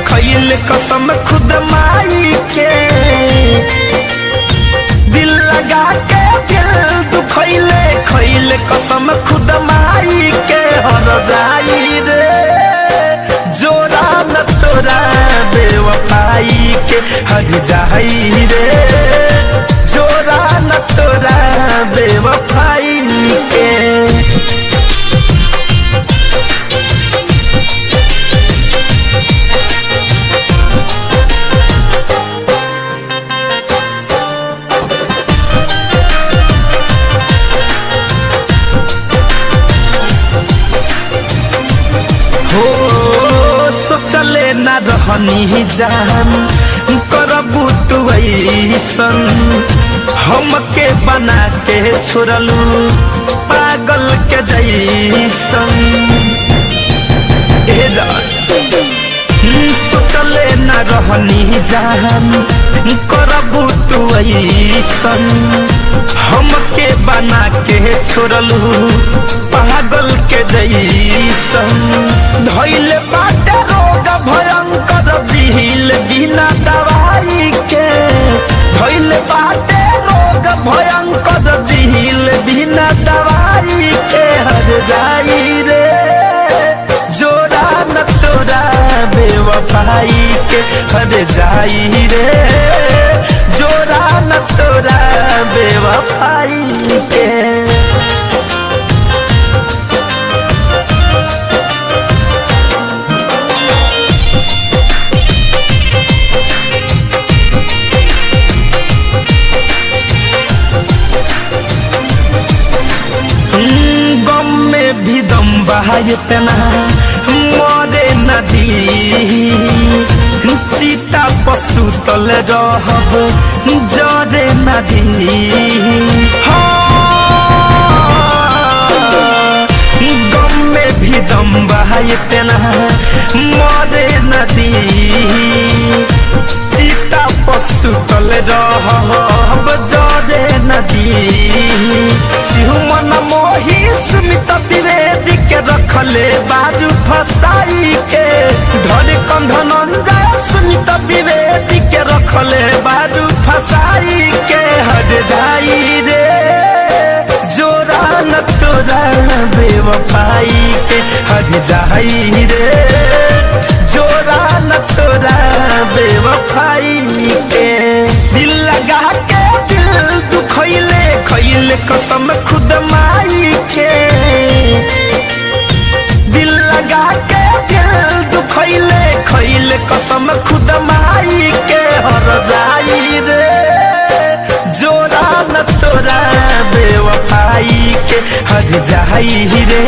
खइले कसम खुद माई के दिल लगा के दिल दुखइले खइले कसम खुद माई के हर जाई रे जोरा न तोरा बेवफाई के हर जाई रे जोरा न तोरा बेवफाई के सोचले न रहनी जान करबू तू ऐसन हमके बना के छोड़लू पागल के जैसन ए जान सोचले न रहनी जान करबू तू ऐसन हमके बना के छोड़लू पागल के जैसन धइले बाटे रोग भयंकर दिल बिना दवाई के धइले बाटे रोग भयंकर दिल बिना दवाई के हर जाई रे जोरा न तोरा बेवफाई के हर जाई रे जोरा न तोरा बेवफाई के भी दम बहायतना मोरे नदी चिता पशु तल रहब जरे नदी गम में भी दम बहायतना मोरे नदी चिता पशु तल रहब जरे नदी सिहुमन मोही सुमित द्विवेदी के रखले बारू फसाई के धरे कंधन जाय सुमित द्विवेदी के रखले बारू फसाई के हर जाई रे जोरा न तोरा बेवफाई के हर जाई रे जोरा न तोरा बेवफाई के दिल लगा के दिल दुखइले खइले कसम खुद माई के दिल लगा के दिल दुखइले खइले कसम खुद माई के हर जाई रे जोरा न तोरा बेवफाई के हर जाई रे।